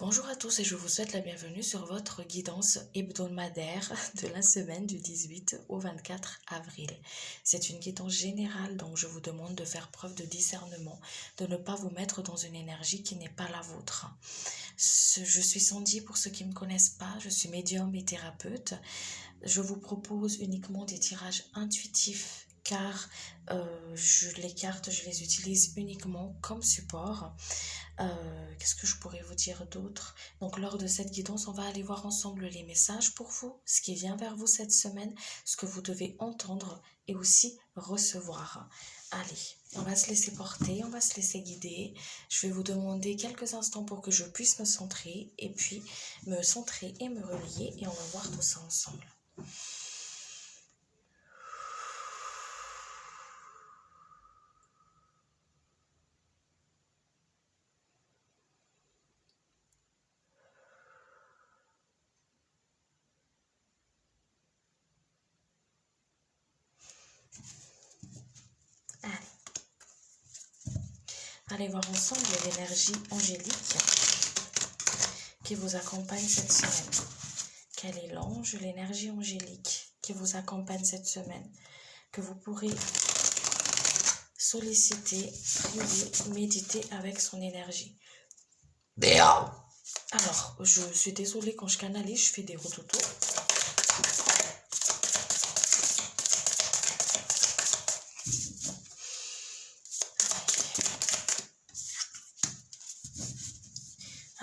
Bonjour à tous et je vous souhaite la bienvenue sur votre guidance hebdomadaire de la semaine du 18 au 24 avril. C'est une guidance générale, donc je vous demande de faire preuve de discernement, de ne pas vous mettre dans une énergie qui n'est pas la vôtre. Je suis Sandy pour ceux qui ne me connaissent pas, je suis médium et thérapeute. Je vous propose uniquement des tirages intuitifs car les cartes, je les utilise uniquement comme support. Qu'est-ce que je pourrais vous dire d'autre? Donc lors de cette guidance, on va aller voir ensemble les messages pour vous, ce qui vient vers vous cette semaine, ce que vous devez entendre et aussi recevoir. Allez, on va se laisser porter, on va se laisser guider. Je vais vous demander quelques instants pour que je puisse me centrer et puis me centrer et me relier et on va voir tout ça ensemble. Allez voir ensemble l'énergie angélique qui vous accompagne cette semaine. Quel est l'ange, l'énergie angélique qui vous accompagne cette semaine, que vous pourrez solliciter, prier, méditer avec son énergie. Alors, je suis désolée, quand je canalise, je fais des rototos.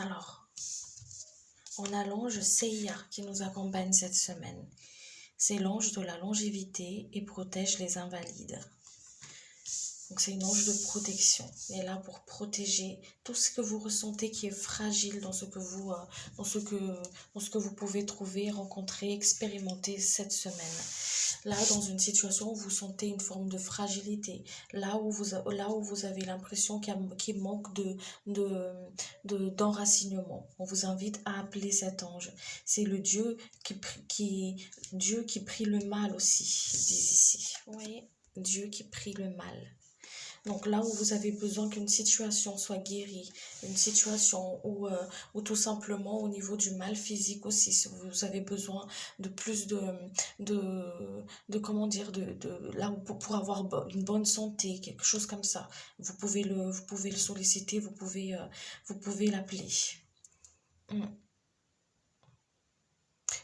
Alors, on a l'ange Seiya qui nous accompagne cette semaine. C'est l'ange de la longévité et protège les invalides. Donc c'est une ange de protection. Elle est là pour protéger tout ce que vous ressentez qui est fragile dans ce que vous pouvez trouver, rencontrer, expérimenter cette semaine. Là, dans une situation où vous sentez une forme de fragilité, là où vous avez l'impression qu'il manque d'enracinement, on vous invite à appeler cet ange. C'est le Dieu qui prie le mal aussi, ils disent ici. Vous voyez, Dieu qui prie le mal. Donc là où vous avez besoin qu'une situation soit guérie, une situation où tout simplement au niveau du mal physique aussi, si vous avez besoin de plus comment dire, là où pour avoir une bonne santé, quelque chose comme ça, vous pouvez le solliciter, vous pouvez l'appeler.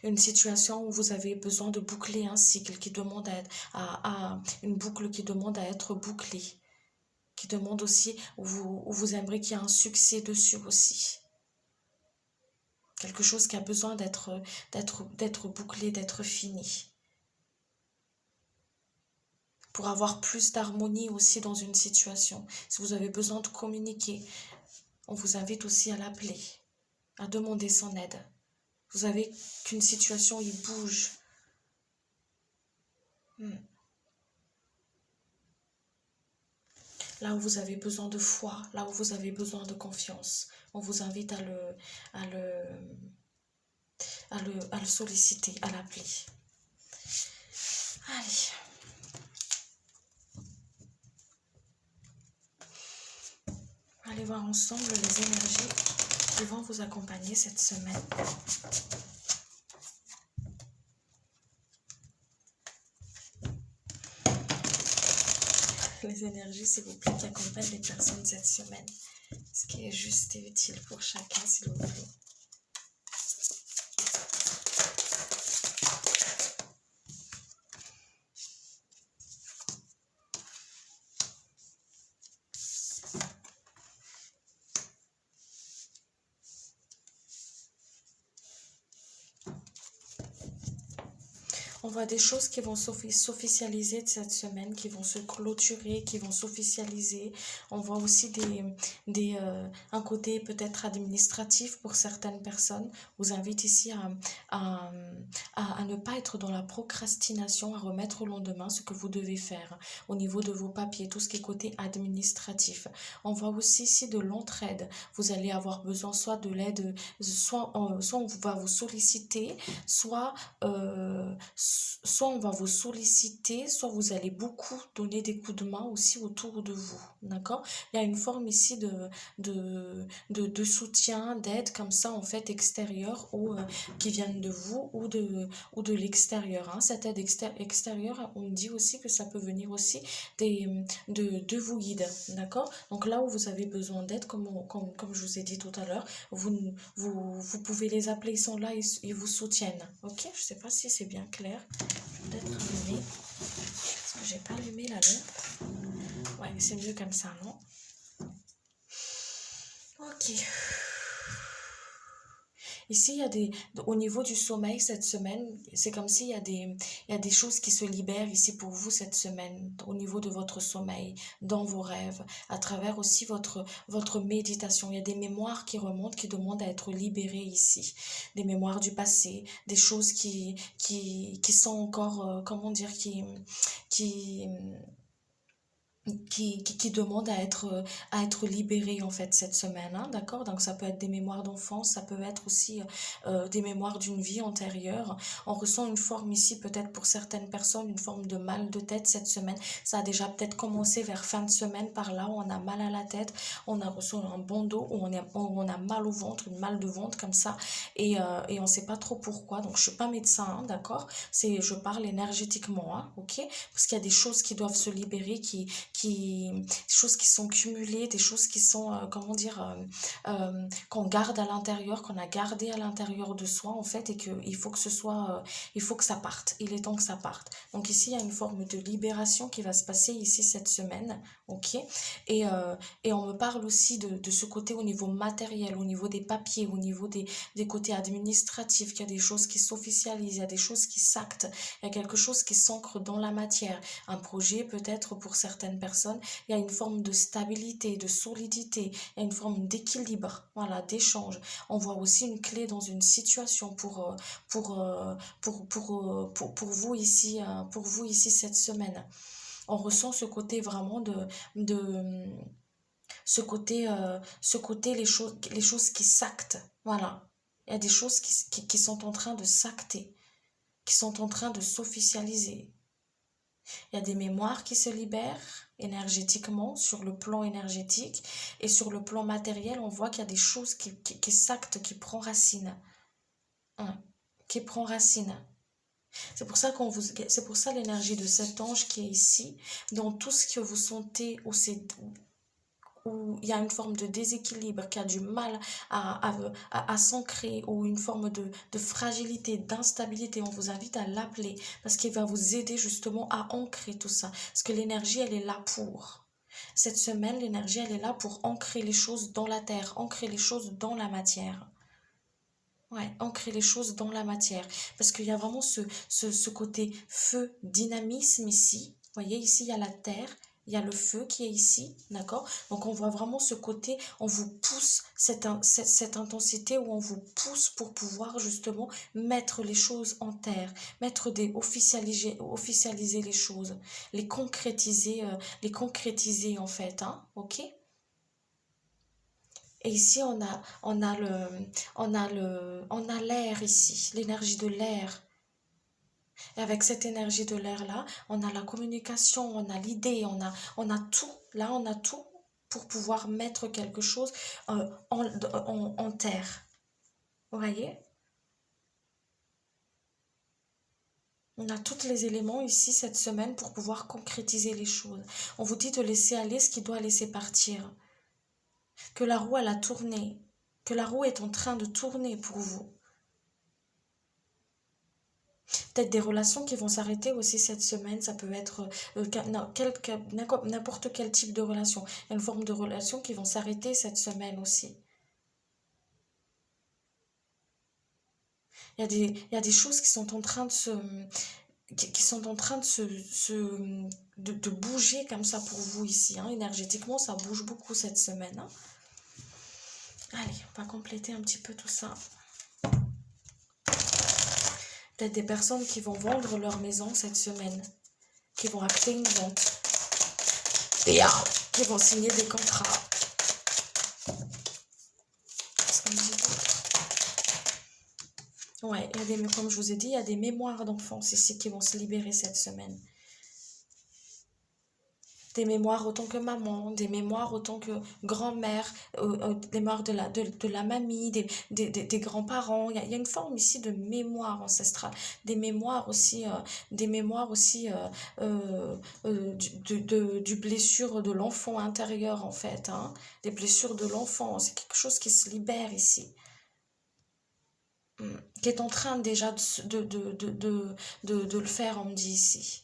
Une situation où vous avez besoin de boucler un cycle qui demande une boucle qui demande à être bouclée, qui demande aussi où vous aimeriez qu'il y ait un succès dessus aussi. Quelque chose qui a besoin d'être bouclé, d'être fini. Pour avoir plus d'harmonie aussi dans une situation. Si vous avez besoin de communiquer, on vous invite aussi à l'appeler, à demander son aide. Vous avez qu'une situation y bouge. Là où vous avez besoin de foi, là où vous avez besoin de confiance, on vous invite à le solliciter, à l'appeler. Allez. Allez voir ensemble les énergies qui vont vous accompagner cette semaine. Les énergies, s'il vous plaît, qui accompagnent les personnes cette semaine. Ce qui est juste et utile pour chacun, s'il vous plaît. On voit des choses qui vont s'officialiser de cette semaine, qui vont se clôturer, qui vont s'officialiser. On voit aussi un côté peut-être administratif pour certaines personnes. Je vous invite ici à ne pas être dans la procrastination, à remettre au lendemain ce que vous devez faire au niveau de vos papiers, tout ce qui est côté administratif. On voit aussi ici de l'entraide. Vous allez avoir besoin soit de l'aide, soit on va vous solliciter, soit soit on va vous solliciter, soit vous allez beaucoup donner des coups de main aussi autour de vous, d'accord? Il y a une forme ici de soutien, d'aide comme ça en fait extérieure ou qui viennent de vous ou de l'extérieur, hein. Cette aide extérieure, on dit aussi que ça peut venir aussi de vos guides, d'accord? Donc là où vous avez besoin d'aide, comme je vous ai dit tout à l'heure, vous pouvez les appeler, ils sont là, ils vous soutiennent, ok? Je sais pas si c'est bien clair. Je vais peut-être allumer, parce que j'ai pas allumé la lampe. Ouais, c'est mieux comme ça, non? Ok. Ici, il y a au niveau du sommeil cette semaine, c'est comme s'il y a il y a des choses qui se libèrent ici pour vous cette semaine, au niveau de votre sommeil, dans vos rêves, à travers aussi votre méditation. Il y a des mémoires qui remontent, qui demandent à être libérées ici. Des mémoires du passé, des choses qui sont encore, comment dire, qui, qui demande à être libéré en fait cette semaine, hein, d'accord? Donc ça peut être des mémoires d'enfance, ça peut être aussi des mémoires d'une vie antérieure. On ressent une forme ici, peut-être pour certaines personnes, une forme de mal de tête cette semaine. Ça a déjà peut-être commencé vers fin de semaine par là, où on a mal à la tête, on a reçu un bon dos, où on a mal au ventre, une mal de ventre comme ça, et on ne sait pas trop pourquoi. Donc je suis pas médecin, hein, d'accord? Je parle énergétiquement, hein, ok? Parce qu'il y a des choses qui doivent se libérer, des choses qui sont cumulées, des choses qui sont, comment dire, qu'on garde à l'intérieur, qu'on a gardé à l'intérieur de soi, en fait, et qu'il faut que ce soit, il faut que ça parte. Il est temps que ça parte. Donc ici, il y a une forme de libération qui va se passer ici cette semaine, ok? Et on me parle aussi de ce côté au niveau matériel, au niveau des papiers, au niveau des côtés administratifs, qu'il y a des choses qui s'officialisent, il y a des choses qui s'actent, il y a quelque chose qui s'ancre dans la matière. Un projet peut-être pour certaines personnes, il y a une forme de stabilité, de solidité, il y a une forme d'équilibre, voilà, d'échange. On voit aussi une clé dans une situation pour pour vous ici cette semaine. On ressent ce côté vraiment de ce côté les choses qui s'actent, voilà. Il y a des choses qui sont en train de s'acter, qui sont en train de s'officialiser. Il y a des mémoires qui se libèrent énergétiquement, sur le plan énergétique, et sur le plan matériel, on voit qu'il y a des choses qui s'actent, qui prend racine. Hein, qui prend racine. C'est pour ça c'est pour ça l'énergie de cet ange qui est ici, dans tout ce que vous sentez où il y a une forme de déséquilibre, qui a du mal à s'ancrer, ou une forme de fragilité, d'instabilité, on vous invite à l'appeler parce qu'il va vous aider justement à ancrer tout ça. Parce que l'énergie, elle est là pour. Cette semaine, l'énergie, elle est là pour ancrer les choses dans la terre, ancrer les choses dans la matière. Ouais, ancrer les choses dans la matière. Parce qu'il y a vraiment ce côté feu, dynamisme ici. Vous voyez, ici, il y a la terre, il y a le feu qui est ici, d'accord? Donc, on voit vraiment ce côté, on vous pousse, cette intensité où on vous pousse pour pouvoir justement mettre les choses en terre, officialiser les choses, les concrétiser en fait, hein, ok? Et ici, on a l'air ici, l'énergie de l'air. Et avec cette énergie de l'air-là, on a la communication, on a l'idée, on a tout. Là, on a tout pour pouvoir mettre quelque chose en terre. Vous voyez? On a tous les éléments ici cette semaine pour pouvoir concrétiser les choses. On vous dit de laisser aller ce qui doit laisser partir. Que la roue, elle a tourné. Que la roue est en train de tourner pour vous. Peut-être des relations qui vont s'arrêter aussi cette semaine, ça peut être n'importe quel type de relation. Il y a une forme de relation qui vont s'arrêter cette semaine aussi. Il y a des choses qui sont en train de qui sont en train de bouger comme ça pour vous ici, hein. Énergétiquement, ça bouge beaucoup cette semaine, hein. Allez, on va compléter un petit peu tout ça. Peut-être des personnes qui vont vendre leur maison cette semaine, qui vont acter une vente, qui vont signer des contrats. Ouais, il y a des, comme je vous ai dit, il y a des mémoires d'enfance ici qui vont se libérer cette semaine. Des mémoires autant que maman, des mémoires autant que grand-mère, des mémoires de la mamie, des grands-parents. Il y a une forme ici de mémoire ancestrale, des mémoires aussi du blessure de l'enfant intérieur en fait, hein, des blessures de l'enfant. C'est quelque chose qui se libère ici. Qui est en train déjà de le faire, on me dit ici.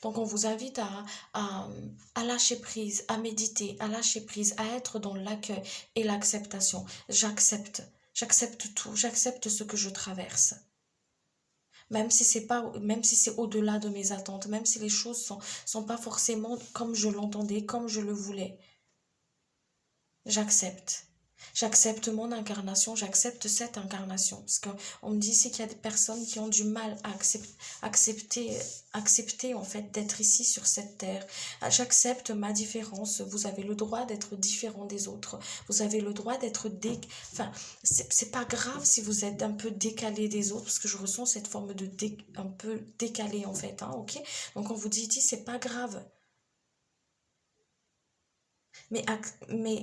Donc, on vous invite à lâcher prise, à méditer, à lâcher prise, à être dans l'accueil et l'acceptation. J'accepte tout, j'accepte ce que je traverse. Même si c'est au-delà de mes attentes, même si les choses sont pas forcément comme je l'entendais, comme je le voulais. J'accepte. J'accepte mon incarnation, j'accepte cette incarnation. Parce qu'on me dit ici qu'il y a des personnes qui ont du mal à accepter en fait d'être ici sur cette terre. J'accepte ma différence. Vous avez le droit d'être différent des autres. Vous avez le droit d'être enfin, c'est pas grave si vous êtes un peu décalé des autres, parce que je ressens cette forme de un peu décalé en fait, hein, ok? Donc on vous dit ici, c'est pas grave. Mais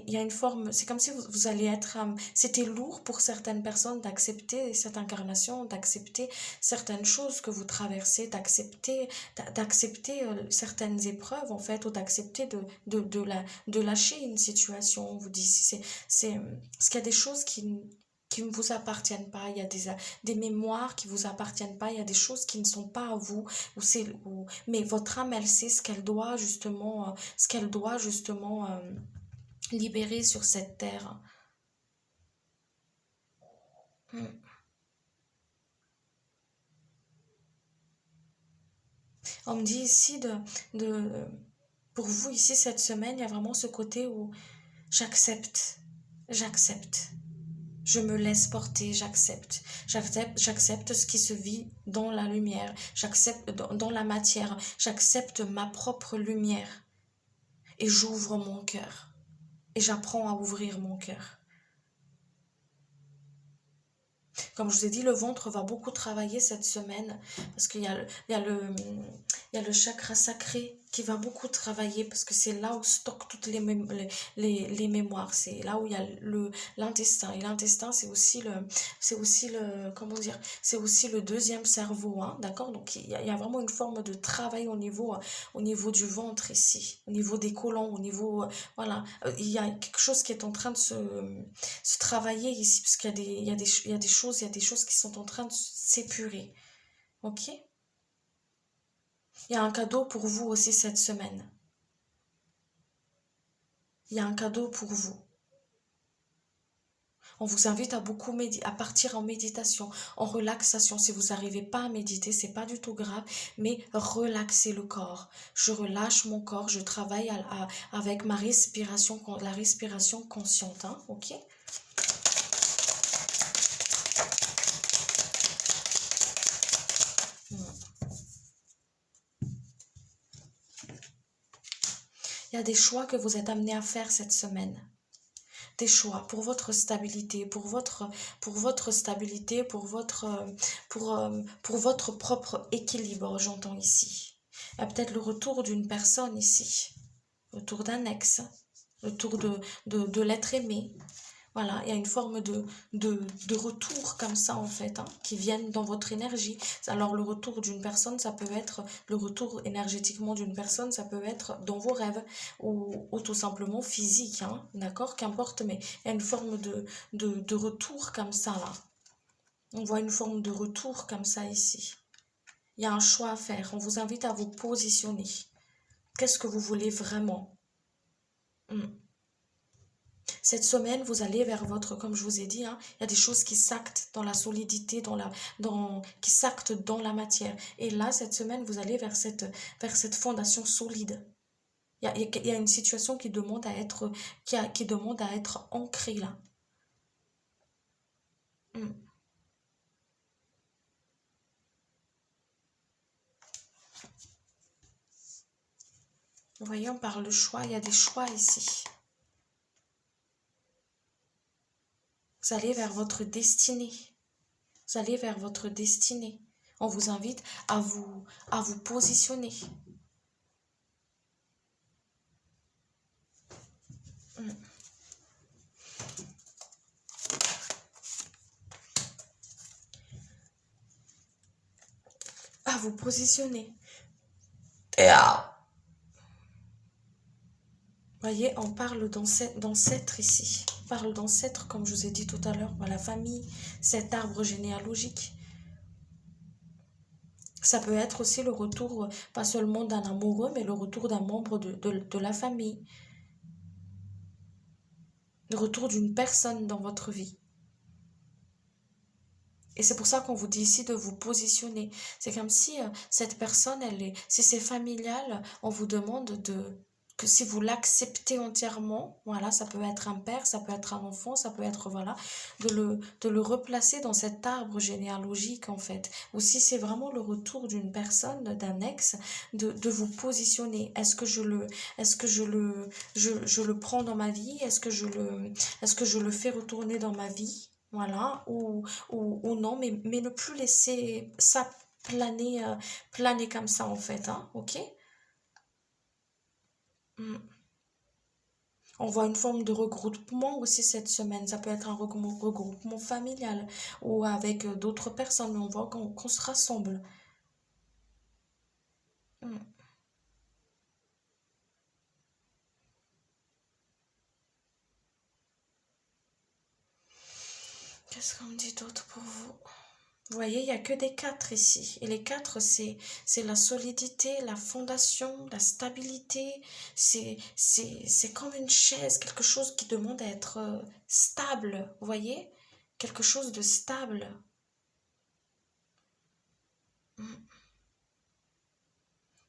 il y a une forme, c'est comme si vous allez être... c'était lourd pour certaines personnes d'accepter cette incarnation, d'accepter certaines choses que vous traversez, d'accepter certaines épreuves, en fait, ou d'accepter de lâcher une situation. On vous dit, parce qu'il y a des choses qui ne vous appartiennent pas, il y a des mémoires qui vous appartiennent pas, il y a des choses qui ne sont pas à vous, mais votre âme, elle sait ce qu'elle doit justement libérer sur cette terre. Hmm. On me dit ici de, pour vous ici cette semaine, il y a vraiment ce côté où j'accepte. Je me laisse porter, j'accepte ce qui se vit dans la lumière, j'accepte dans la matière, j'accepte ma propre lumière et j'ouvre mon cœur et j'apprends à ouvrir mon cœur. Comme je vous ai dit, le ventre va beaucoup travailler cette semaine parce qu'il y a le chakra sacré qui va beaucoup travailler parce que c'est là où stocke toutes les mémoires. C'est là où il y a l'intestin. Et l'intestin, comment dire, c'est aussi le deuxième cerveau, hein, d'accord? Donc il y a vraiment une forme de travail au niveau du ventre ici, au niveau des côlons, au niveau, voilà. Il y a quelque chose qui est en train de se travailler ici, parce qu'il y a des choses qui sont en train de s'épurer. Ok? Il y a un cadeau pour vous aussi cette semaine. Il y a un cadeau pour vous. On vous invite à à partir en méditation, en relaxation. Si vous n'arrivez pas à méditer, c'est pas du tout grave, mais relaxez le corps. Je relâche mon corps, je travaille avec ma respiration, la respiration consciente, hein, ok? Il y a des choix que vous êtes amenés à faire cette semaine. Des choix pour votre stabilité, pour votre stabilité, pour votre propre équilibre, j'entends ici. Il y a peut-être le retour d'une personne ici, le retour d'un ex, le retour de l'être aimé. Voilà, il y a une forme de retour comme ça en fait, hein, qui viennent dans votre énergie. Alors le retour d'une personne, ça peut être, le retour énergétiquement d'une personne, ça peut être dans vos rêves ou tout simplement physique, hein, d'accord, qu'importe, mais il y a une forme de retour comme ça là. On voit une forme de retour comme ça ici. Il y a un choix à faire, on vous invite à vous positionner. Qu'est-ce que vous voulez vraiment? Cette semaine, vous allez vers votre, comme je vous ai dit, hein, il y a des choses qui s'actent dans la solidité, qui s'actent dans la matière. Et là, cette semaine, vous allez vers cette fondation solide. Il y a une situation qui demande à être, qui demande à être ancrée là. Vous voyez, on parle de choix, il y a des choix ici. Vous allez vers votre destinée. Vous allez vers votre destinée. On vous invite à vous positionner. À vous positionner. Voyez, on parle d'ancêtre ici. On parle d'ancêtre, comme je vous ai dit tout à l'heure, la famille, cet arbre généalogique. Ça peut être aussi le retour, pas seulement d'un amoureux, mais le retour d'un membre de la famille. Le retour d'une personne dans votre vie. Et c'est pour ça qu'on vous dit ici de vous positionner. C'est comme si cette personne, si c'est familial, on vous demande que si vous l'acceptez entièrement, voilà, ça peut être un père, ça peut être un enfant, ça peut être, voilà, de le replacer dans cet arbre généalogique, en fait. Ou si c'est vraiment le retour d'une personne, d'un ex, de vous positionner. Est-ce que je le prends dans ma vie? Est-ce que je le fais retourner dans ma vie? Voilà, ou non, mais ne plus laisser ça planer comme ça, en fait, hein, ok? Mm. On voit une forme de regroupement aussi cette semaine. Ça peut être un regroupement familial ou avec d'autres personnes, mais on voit qu'on se rassemble. Mm. Qu'est-ce qu'on me dit d'autre pour vous? Vous voyez, il n'y a que des 4 ici. Et les 4, c'est la solidité, la fondation, la stabilité. C'est comme une chaise, quelque chose qui demande à être stable. Vous voyez? Quelque chose de stable. Mm.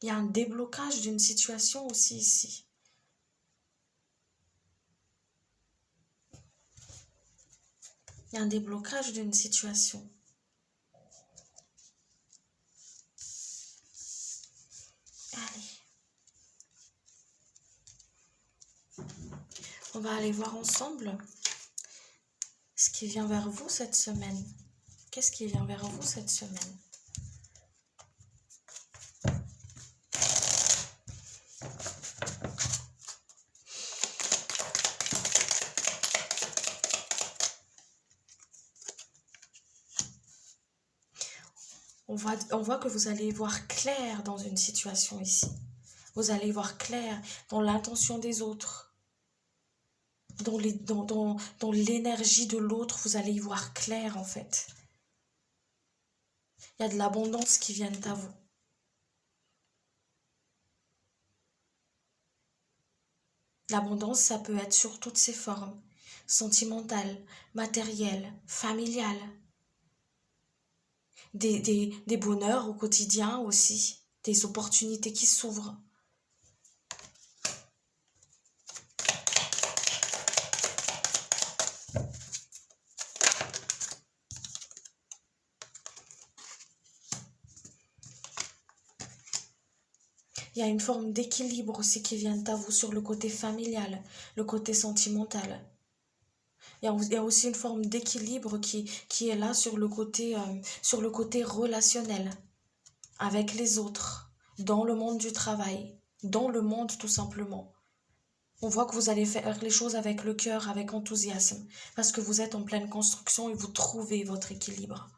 Il y a un déblocage d'une situation aussi ici. Il y a un déblocage d'une situation. Allez. On va aller voir ensemble ce qui vient vers vous cette semaine. Qu'est-ce qui vient vers vous cette semaine? On voit que vous allez voir clair dans une situation ici. Vous allez voir clair dans l'intention des autres. Dans l'énergie de l'autre, vous allez y voir clair en fait. Il y a de l'abondance qui vient à vous. L'abondance, ça peut être sur toutes ses formes. Sentimentale, matérielle, familiale. Des bonheurs au quotidien aussi. Des opportunités qui s'ouvrent. Il y a une forme d'équilibre aussi qui vient à vous sur le côté familial, le côté sentimental. Il y a aussi une forme d'équilibre qui est là sur le côté relationnel, avec les autres, dans le monde du travail, dans le monde tout simplement. On voit que vous allez faire les choses avec le cœur, avec enthousiasme, parce que vous êtes en pleine construction et vous trouvez votre équilibre.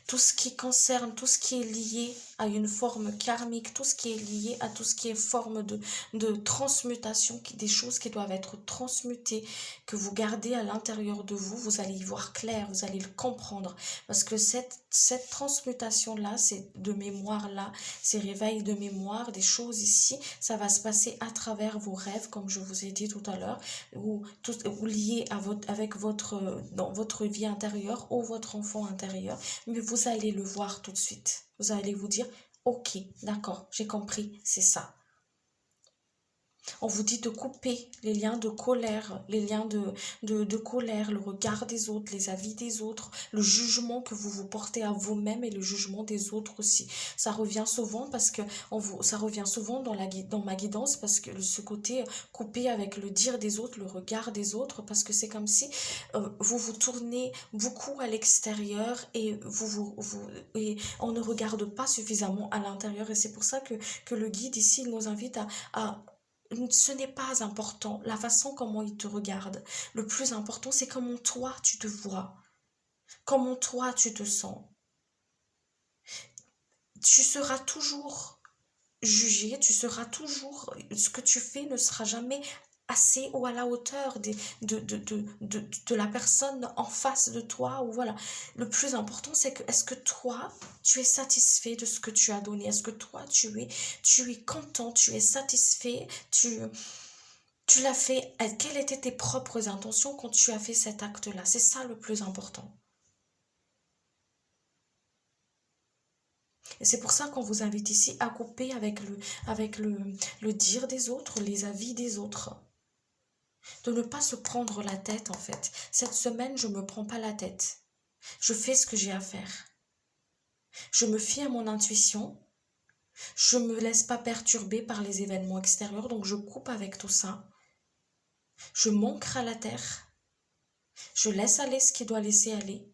Tout ce qui concerne, tout ce qui est lié à une forme karmique, tout ce qui est lié à tout ce qui est forme de transmutation, des choses qui doivent être transmutées, que vous gardez à l'intérieur de vous, vous allez y voir clair, vous allez le comprendre. Parce que cette transmutation-là, de mémoire-là, ces réveils de mémoire, des choses ici, ça va se passer à travers vos rêves, comme je vous ai dit tout à l'heure, ou liés dans votre vie intérieure ou votre enfant intérieur. Mais vous allez le voir tout de suite. Vous allez vous dire, ok, d'accord, j'ai compris, c'est ça. On vous dit de couper les liens de colère, les liens de colère, le regard des autres, les avis des autres, le jugement que vous vous portez à vous-même et le jugement des autres aussi. Ça revient souvent parce que ça revient souvent dans ma guidance parce que ce côté coupé avec le dire des autres, le regard des autres, parce que c'est comme si vous vous tournez beaucoup à l'extérieur et et on ne regarde pas suffisamment à l'intérieur et c'est pour ça que le guide ici nous invite à ce n'est pas important, la façon comment il te regarde. Le plus important, c'est comment toi tu te vois, comment toi tu te sens. Tu seras toujours jugé, tu seras toujours, ce que tu fais ne sera jamais assez ou à la hauteur de la personne en face de toi. Ou voilà. Le plus important, c'est que est-ce que toi, tu es satisfait de ce que tu as donné? Est-ce que toi, tu es content, tu es satisfait, tu l'as fait, quelles étaient tes propres intentions quand tu as fait cet acte-là? C'est ça le plus important. Et c'est pour ça qu'on vous invite ici à couper avec le dire des autres, les avis des autres. De ne pas se prendre la tête en fait. Cette semaine, je ne me prends pas la tête. Je fais ce que j'ai à faire. Je me fie à mon intuition. Je ne me laisse pas perturber par les événements extérieurs, donc je coupe avec tout ça. Je m'ancre à la terre. Je laisse aller ce qui doit laisser aller.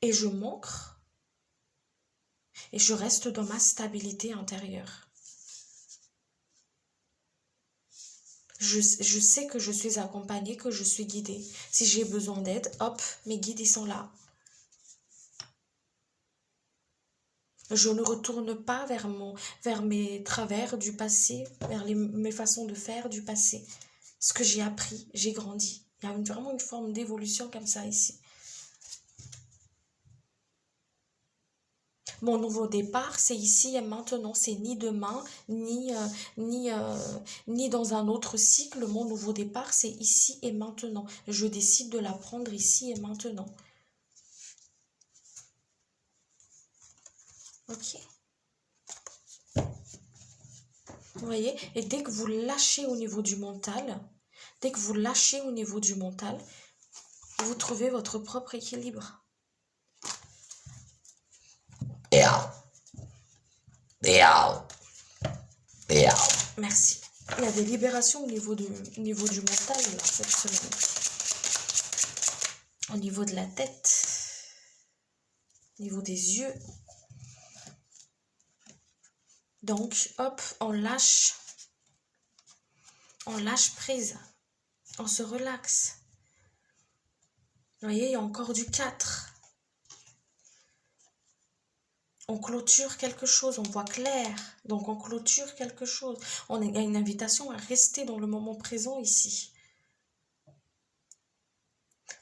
Et je m'ancre et je reste dans ma stabilité intérieure. Je sais que je suis accompagnée, que je suis guidée. Si j'ai besoin d'aide, hop, mes guides, ils sont là. Je ne retourne pas vers mes travers du passé, vers mes façons de faire du passé. Ce que j'ai appris, j'ai grandi. Il y a vraiment une forme d'évolution comme ça ici. Mon nouveau départ, c'est ici et maintenant. C'est ni demain, ni dans un autre cycle. Mon nouveau départ, c'est ici et maintenant. Je décide de l'apprendre ici et maintenant. Ok. Vous voyez? Et dès que vous lâchez au niveau du mental, vous trouvez votre propre équilibre. Merci. Il y a des libérations au niveau du mental là, cette semaine. Au niveau de la tête, au niveau des yeux. Donc, hop, on lâche prise, on se relaxe. Vous voyez, il y a encore du 4. On clôture quelque chose, on voit clair, donc on clôture quelque chose. Il y a une invitation à rester dans le moment présent ici.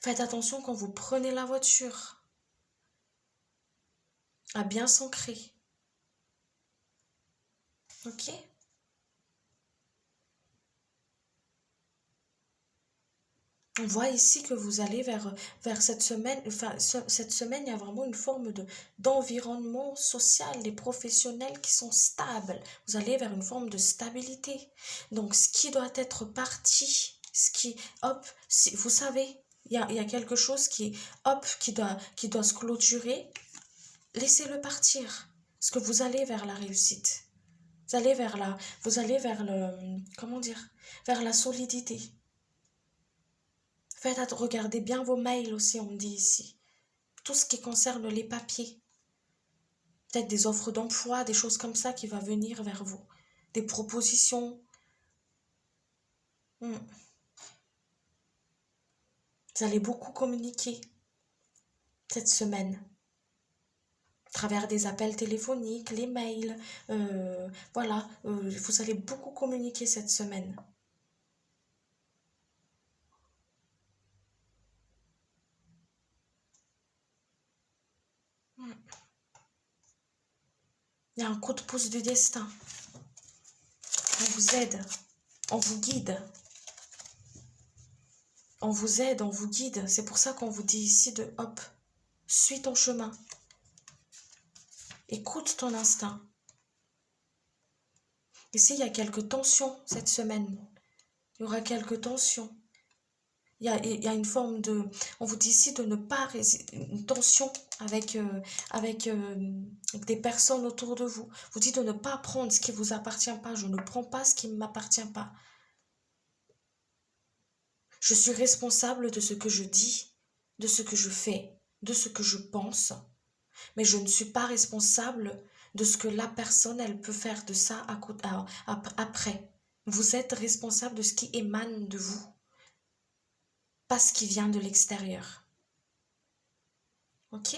Faites attention quand vous prenez la voiture, à bien s'ancrer. Ok? On voit ici que vous allez vers cette semaine, enfin cette semaine, il y a vraiment une forme d'environnement social, des professionnels qui sont stables. Vous allez vers une forme de stabilité. Donc ce qui doit être parti, hop, vous savez, il y a quelque chose qui doit se clôturer, laissez-le partir. Parce que vous allez vers la réussite. Vous allez vers vers la solidité. Regardez bien vos mails aussi, on me dit ici. Tout ce qui concerne les papiers. Peut-être des offres d'emploi, des choses comme ça qui vont venir vers vous. Des propositions. Vous allez beaucoup communiquer cette semaine. À travers des appels téléphoniques, les mails. Voilà, vous allez beaucoup communiquer cette semaine. Il y a un coup de pouce du destin. On vous aide, on vous guide. On vous aide, on vous guide. C'est pour ça qu'on vous dit ici de hop, suis ton chemin. Écoute ton instinct. Ici, il y a quelques tensions cette semaine. Il y aura quelques tensions. Il y a une forme de... On vous dit ici de ne pas... Une tension avec des personnes autour de vous. Vous dit de ne pas prendre ce qui ne vous appartient pas. Je ne prends pas ce qui ne m'appartient pas. Je suis responsable de ce que je dis, de ce que je fais, de ce que je pense. Mais je ne suis pas responsable de ce que la personne, elle peut faire de ça après. Vous êtes responsable de ce qui émane de vous, pas ce qui vient de l'extérieur. Ok?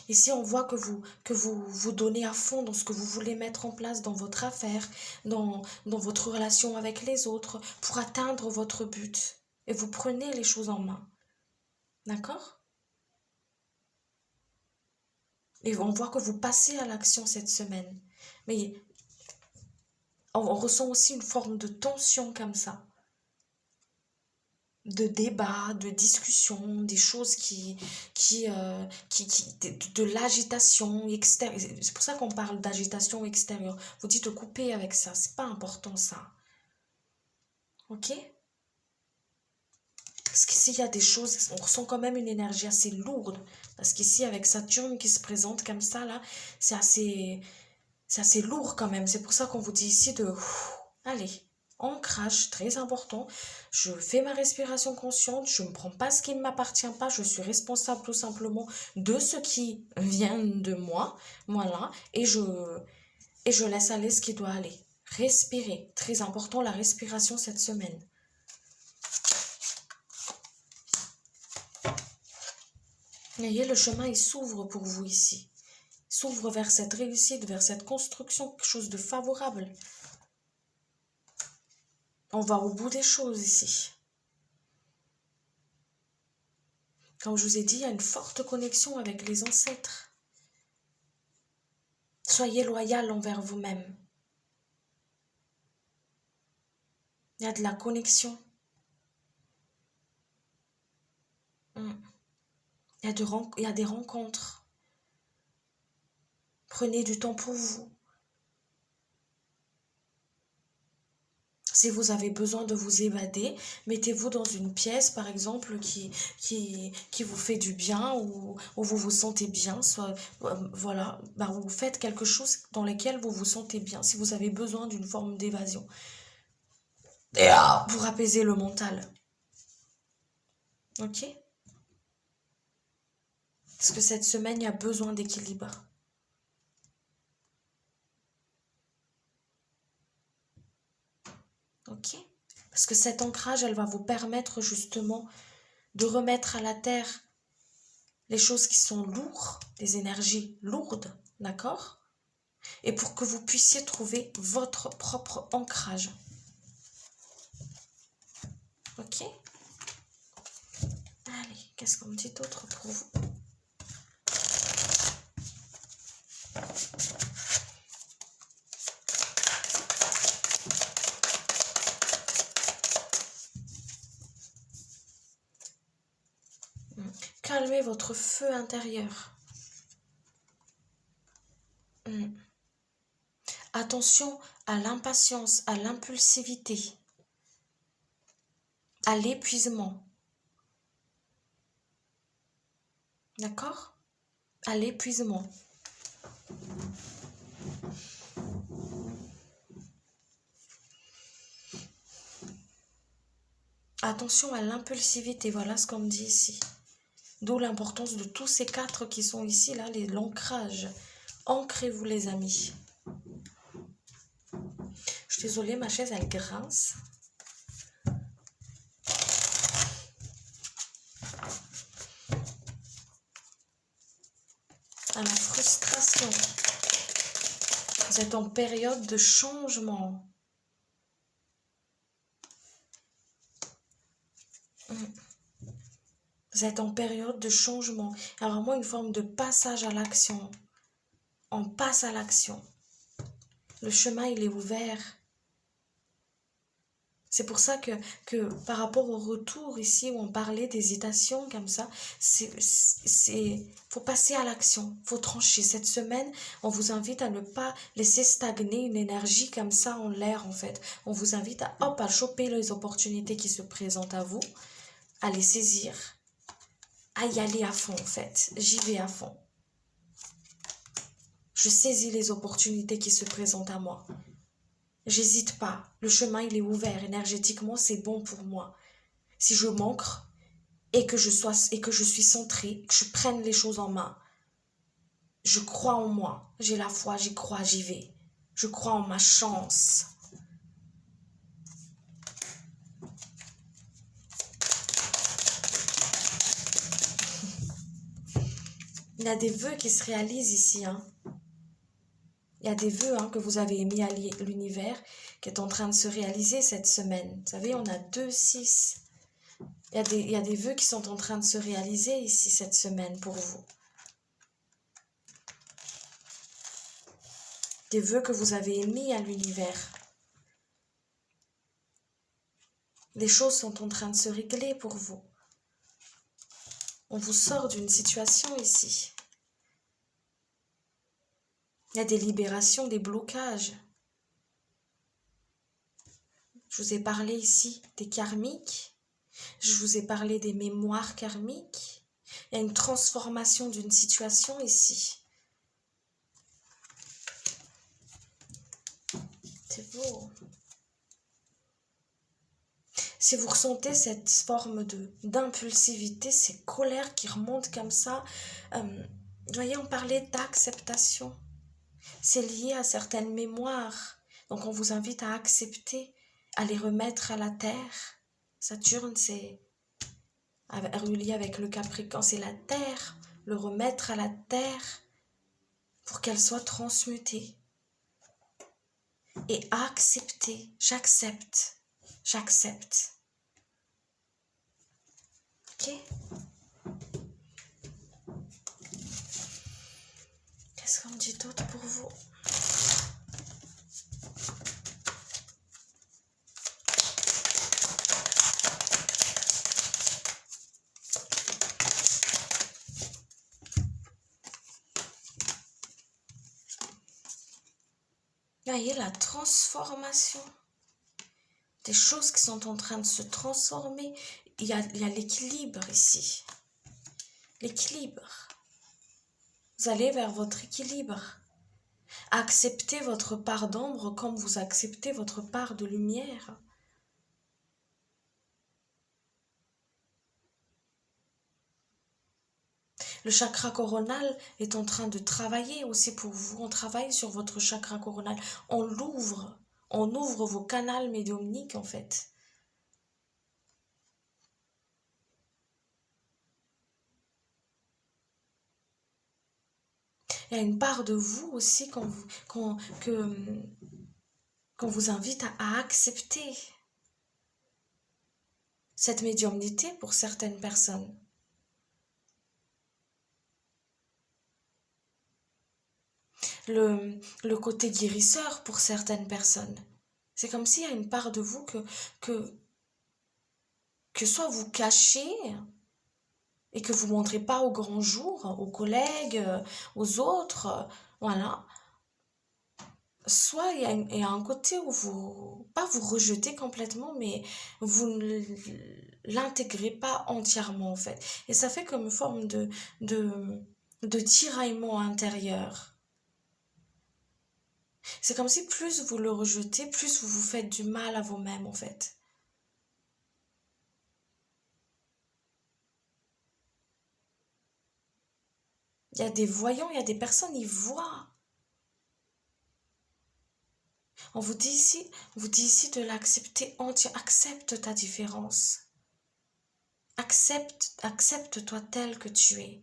Ici, on voit que vous donnez à fond dans ce que vous voulez mettre en place dans votre affaire, dans votre relation avec les autres, pour atteindre votre but. Et vous prenez les choses en main. D'accord? Et on voit que vous passez à l'action cette semaine. Mais on ressent aussi une forme de tension comme ça. De débat, de discussion, des choses de l'agitation extérieure. C'est pour ça qu'on parle d'agitation extérieure. Vous dites de couper avec ça. C'est pas important ça. Ok? Parce qu'ici, il y a des choses, on ressent quand même une énergie assez lourde. Parce qu'ici, avec Saturne qui se présente comme ça, là, c'est assez lourd quand même. C'est pour ça qu'on vous dit ici de... Allez, ancrage, très important. Je fais ma respiration consciente. Je ne prends pas ce qui ne m'appartient pas. Je suis responsable tout simplement de ce qui vient de moi. Voilà. Et je laisse aller ce qui doit aller. Respirer. Très important, la respiration cette semaine. Vous voyez, le chemin, il s'ouvre pour vous ici. Il s'ouvre vers cette réussite, vers cette construction, quelque chose de favorable. On va au bout des choses ici. Comme je vous ai dit, il y a une forte connexion avec les ancêtres. Soyez loyal envers vous-même. Il y a de la connexion. Il y a des rencontres. Prenez du temps pour vous. Si vous avez besoin de vous évader, mettez-vous dans une pièce, par exemple, qui vous fait du bien, ou vous vous sentez bien. Soit, voilà, vous faites quelque chose dans lequel vous vous sentez bien. Si vous avez besoin d'une forme d'évasion, pour apaiser le mental. Ok? Parce que cette semaine, il y a besoin d'équilibre. Ok? Parce que cet ancrage, elle va vous permettre justement de remettre à la terre les choses qui sont lourdes, les énergies lourdes, d'accord? Et pour que vous puissiez trouver votre propre ancrage. Ok? Allez, qu'est-ce qu'on me dit d'autre pour vous? Calmez votre feu intérieur. Attention à l'impatience, à l'impulsivité, à l'épuisement. D'accord? À l'épuisement. Attention à l'impulsivité, voilà ce qu'on me dit ici. D'où l'importance de tous ces 4 qui sont ici, là, l'ancrage. Ancrez-vous, les amis. Je suis désolée, ma chaise, elle grince. À la frustration. Vous êtes en période de changement. Vous êtes en période de changement. Il y a vraiment une forme de passage à l'action. On passe à l'action. Le chemin, il est ouvert. C'est pour ça que par rapport au retour ici, où on parlait d'hésitation comme ça, faut passer à l'action, faut trancher. Cette semaine, on vous invite à ne pas laisser stagner une énergie comme ça en l'air en fait. On vous invite à, hop, à choper les opportunités qui se présentent à vous, à les saisir, à y aller à fond en fait. J'y vais à fond. Je saisis les opportunités qui se présentent à moi. J'hésite pas. Le chemin, il est ouvert. Énergétiquement, c'est bon pour moi. Si je m'ancre et que je suis centrée, que je prenne les choses en main, je crois en moi. J'ai la foi, j'y crois, j'y vais. Je crois en ma chance. Il y a des vœux qui se réalisent ici, hein. Il y a des vœux que vous avez émis à l'univers qui est en train de se réaliser cette semaine. Vous savez, on a 2, 6. Il y a des vœux qui sont en train de se réaliser ici cette semaine pour vous. Des vœux que vous avez émis à l'univers. Les choses sont en train de se régler pour vous. On vous sort d'une situation ici. Il y a des libérations, des blocages. Je vous ai parlé ici des karmiques. Je vous ai parlé des mémoires karmiques. Il y a une transformation d'une situation ici. C'est beau. Si vous ressentez cette forme d'impulsivité, ces colères qui remontent comme ça, vous voyez, on parlait d'acceptation. C'est lié à certaines mémoires. Donc on vous invite à accepter, à les remettre à la terre. Saturne, c'est relié avec le Capricorne, c'est la terre, le remettre à la terre pour qu'elle soit transmutée. Et accepter, j'accepte. Ok? Qu'est-ce qu'on dit d'autre pour vous? Voyez la transformation. Des choses qui sont en train de se transformer. Il y a l'équilibre ici. L'équilibre. Vous allez vers votre équilibre. Acceptez votre part d'ombre comme vous acceptez votre part de lumière. Le chakra coronal est en train de travailler aussi pour vous. On travaille sur votre chakra coronal. On l'ouvre. On ouvre vos canaux médiumniques en fait. Il y a une part de vous aussi qu'on vous invite à accepter. Cette médiumnité pour certaines personnes. Le côté guérisseur pour certaines personnes. C'est comme s'il y a une part de vous que soit vous cachez et que vous ne montrez pas au grand jour, aux collègues, aux autres, voilà. Soit il y a un côté où pas vous rejetez complètement, mais vous ne l'intégrez pas entièrement en fait. Et ça fait comme une forme de tiraillement intérieur. C'est comme si plus vous le rejetez, plus vous vous faites du mal à vous-même en fait. Il y a des voyants, il y a des personnes, ils voient. On vous dit ici de l'accepter entièrement. Accepte ta différence. Accepte-toi tel que tu es.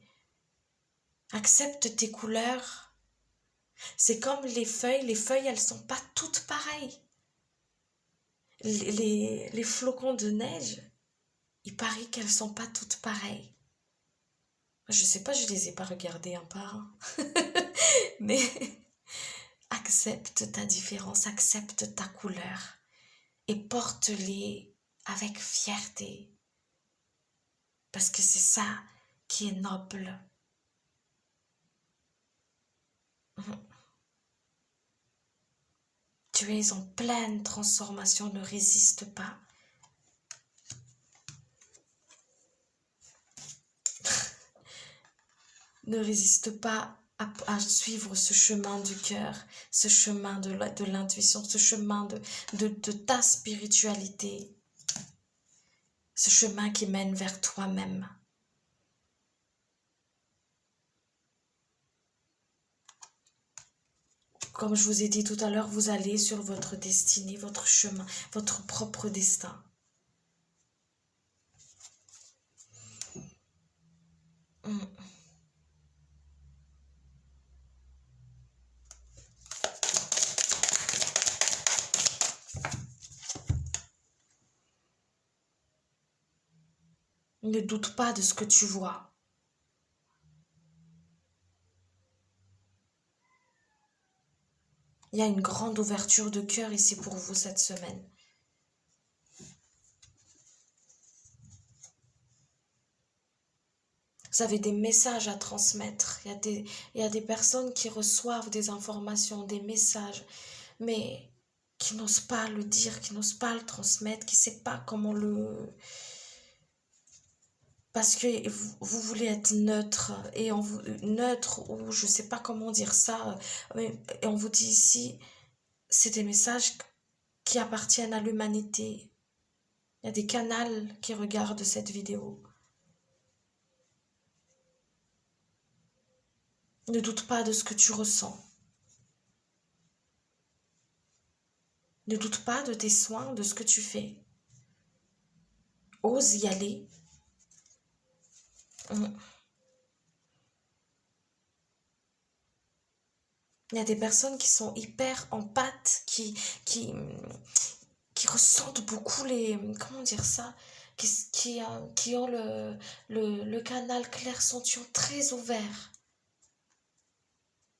Accepte tes couleurs. C'est comme les feuilles, elles sont pas toutes pareilles. Les flocons de neige, il paraît qu'elles sont pas toutes pareilles. Je sais pas, je les ai pas regardées un par un. Mais accepte ta différence, accepte ta couleur. et porte-les avec fierté. Parce que c'est ça qui est noble. Tu es en pleine transformation, ne résiste pas. Ne résiste pas à suivre ce chemin du cœur, ce chemin de l'intuition, ce chemin de ta spiritualité, ce chemin qui mène vers toi-même. Comme je vous ai dit tout à l'heure, vous allez sur votre destinée, votre chemin, votre propre destin. Ne doute pas de ce que tu vois. Il y a une grande ouverture de cœur ici pour vous cette semaine. Vous avez des messages à transmettre. Il y a des personnes qui reçoivent des informations, des messages, mais qui n'osent pas le dire, qui n'osent pas le transmettre, qui ne savent pas comment le... Parce que vous voulez être neutre, et neutre, ou je ne sais pas comment dire ça, et on vous dit ici, c'est des messages qui appartiennent à l'humanité. Il y a des canaux qui regardent cette vidéo. Ne doute pas de ce que tu ressens. Ne doute pas de tes soins, de ce que tu fais. Ose y aller. Il y a des personnes qui sont hyper empathes, qui ressentent beaucoup les... Comment dire ça? Qui ont le canal clair-sentient très ouvert.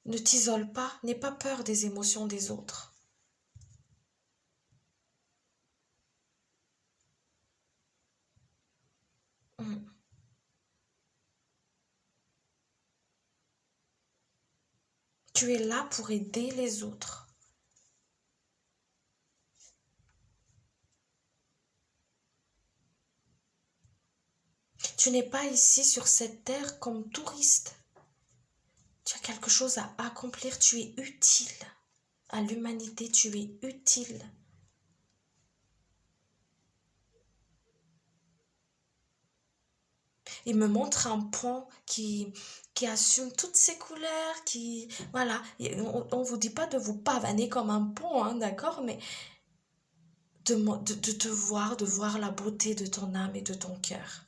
Ne t'isole pas, n'aie pas peur des émotions des autres. Tu es là pour aider les autres. Tu n'es pas ici sur cette terre comme touriste. Tu as quelque chose à accomplir, tu es utile. À l'humanité, tu es utile. Il me montre un pont qui assume toutes ses couleurs, voilà, on ne vous dit pas de vous pavaner comme un pont, hein, d'accord, mais de te voir, de voir la beauté de ton âme et de ton cœur,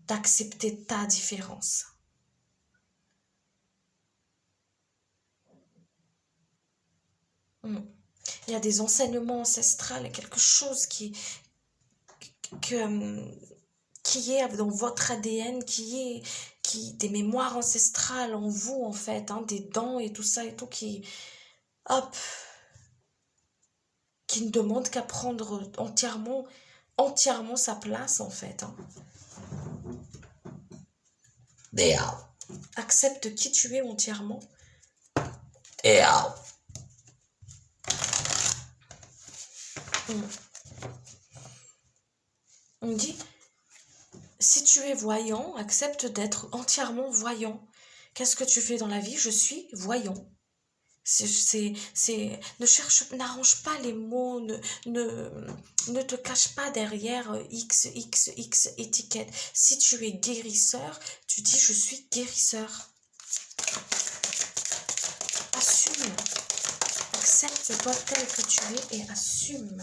d'accepter ta différence. Il y a des enseignements ancestraux, quelque chose qui est dans votre ADN, des mémoires ancestrales en vous, en fait, hein, des dents et tout ça et tout, qui ne demande qu'à prendre entièrement sa place, en fait. Hein. Accepte qui tu es entièrement. On dit, si tu es voyant, accepte d'être entièrement voyant. Qu'est-ce que tu fais dans la vie? Je suis voyant. N'arrange pas les mots, ne te cache pas derrière X étiquette. Si tu es guérisseur, tu dis je suis guérisseur. Assume. Accepte-toi tel que tu es et assume.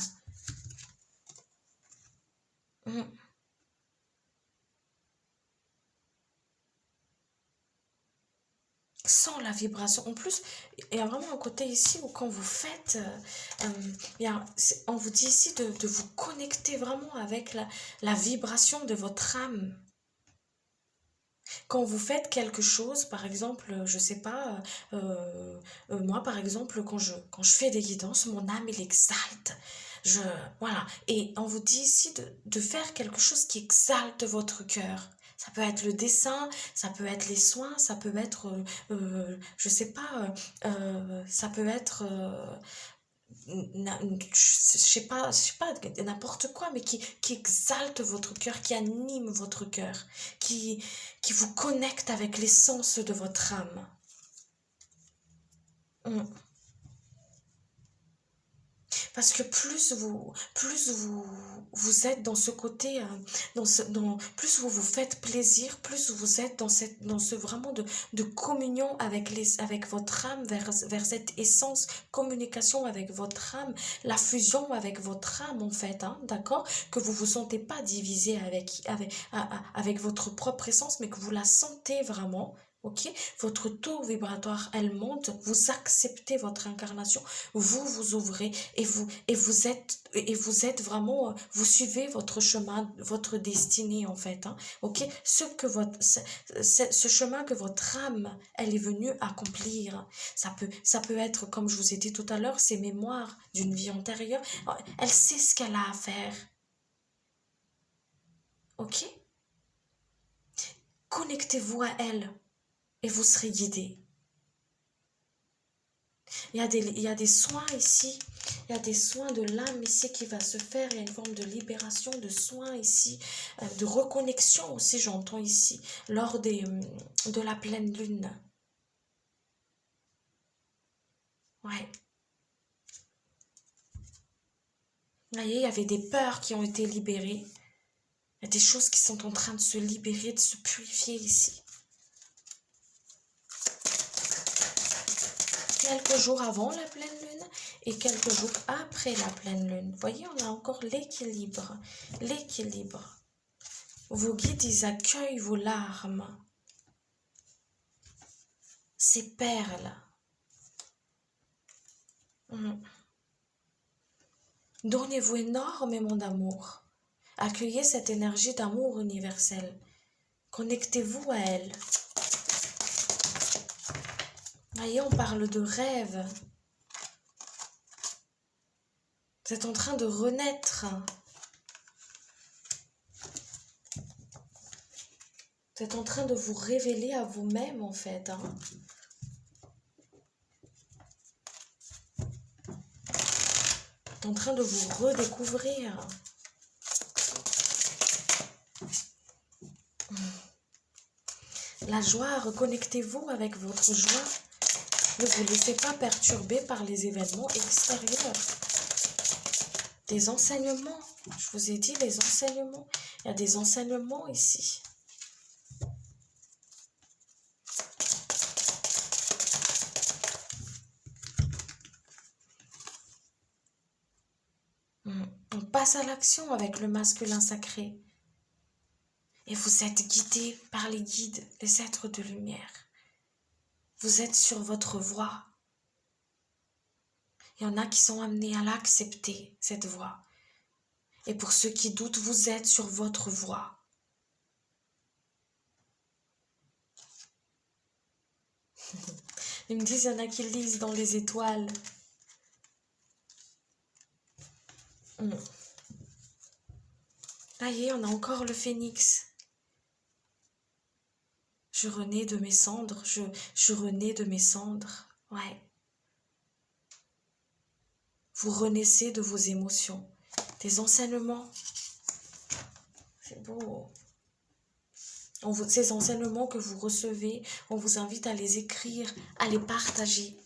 Sans la vibration. En plus, il y a vraiment un côté ici où quand vous faites, on vous dit ici de vous connecter vraiment avec la vibration de votre âme. Quand vous faites quelque chose, par exemple, je sais pas, moi par exemple, quand je fais des guidances, mon âme, il exalte. Voilà. Et on vous dit ici de faire quelque chose qui exalte votre cœur. Ça peut être le dessin, ça peut être les soins, ça peut être, je sais pas, ça peut être, je sais pas, n'importe quoi, mais qui exalte votre cœur, qui anime votre cœur, qui vous connecte avec l'essence de votre âme. Mm. Parce que plus vous êtes dans ce côté, plus vous vous faites plaisir, plus vous êtes dans ce vraiment de communion avec votre âme, vers cette essence, communication avec votre âme, la fusion avec votre âme en fait, hein, d'accord? Que vous vous sentez pas divisé avec votre propre essence, mais que vous la sentez vraiment. Ok, votre taux vibratoire, elle monte, vous acceptez votre incarnation, vous vous ouvrez et vous êtes vraiment, vous suivez votre chemin, votre destinée en fait, hein, ok, ce chemin que votre âme, elle est venue accomplir. Ça peut être, comme je vous ai dit tout à l'heure, ses mémoires d'une vie antérieure. Elle sait ce qu'elle a à faire, ok. Connectez-vous à elle et vous serez guidé. Il y a des soins ici, il y a des soins de l'âme ici qui va se faire, il y a une forme de libération, de soins ici, de reconnexion aussi, j'entends ici, lors de la pleine lune. Ouais. Vous voyez, il y avait des peurs qui ont été libérées, il y a des choses qui sont en train de se libérer, de se purifier ici. Quelques jours avant la pleine lune et quelques jours après la pleine lune. Vous voyez, on a encore l'équilibre. L'équilibre. Vos guides, ils accueillent vos larmes. Ces perles. Donnez-vous énormément d'amour. Accueillez cette énergie d'amour universel. Connectez-vous à elle. Voyez, on parle de rêve. Vous êtes en train de renaître. Vous êtes en train de vous révéler à vous-même, en fait. Hein. Vous êtes en train de vous redécouvrir. La joie, reconnectez-vous avec votre joie. Ne vous laissez pas perturber par les événements extérieurs. Des enseignements. Je vous ai dit les enseignements. Il y a des enseignements ici. On passe à l'action avec le masculin sacré. Et vous êtes guidés par les guides, les êtres de lumière. Vous êtes sur votre voie. Il y en a qui sont amenés à l'accepter, cette voie. Et pour ceux qui doutent, vous êtes sur votre voie. Ils me disent, il y en a qui lisent dans les étoiles. Là, on a encore le phénix. Je renais de mes cendres, je renais de mes cendres. Ouais. Vous renaissez de vos émotions. Des enseignements. C'est beau. Ces enseignements que vous recevez, on vous invite à les écrire, à les partager,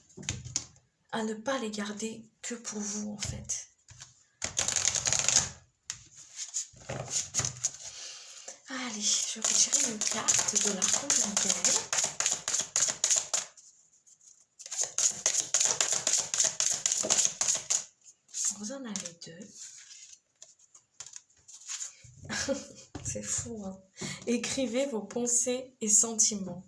à ne pas les garder que pour vous en fait. Allez, je vais retirer une carte de l'archange Michael. Vous en avez deux. C'est fou, hein? Écrivez vos pensées et sentiments.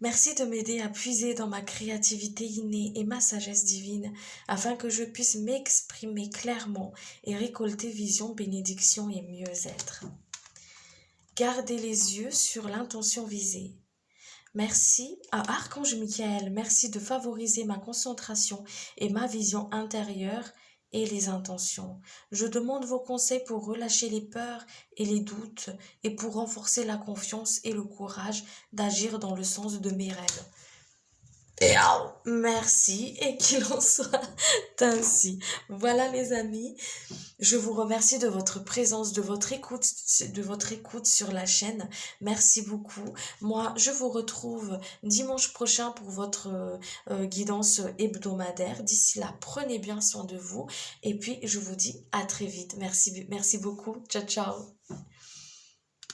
Merci de m'aider à puiser dans ma créativité innée et ma sagesse divine afin que je puisse m'exprimer clairement et récolter vision, bénédiction et mieux-être. Gardez les yeux sur l'intention visée. Merci à Archange Michael, merci de favoriser ma concentration et ma vision intérieure et les intentions. Je demande vos conseils pour relâcher les peurs et les doutes et pour renforcer la confiance et le courage d'agir dans le sens de mes rêves. Merci et qu'il en soit ainsi. Voilà les amis, je vous remercie de votre présence, de votre écoute sur la chaîne. Merci beaucoup. Moi, je vous retrouve dimanche prochain pour votre guidance hebdomadaire. D'ici là, prenez bien soin de vous et puis je vous dis à très vite. Merci beaucoup. Ciao, ciao.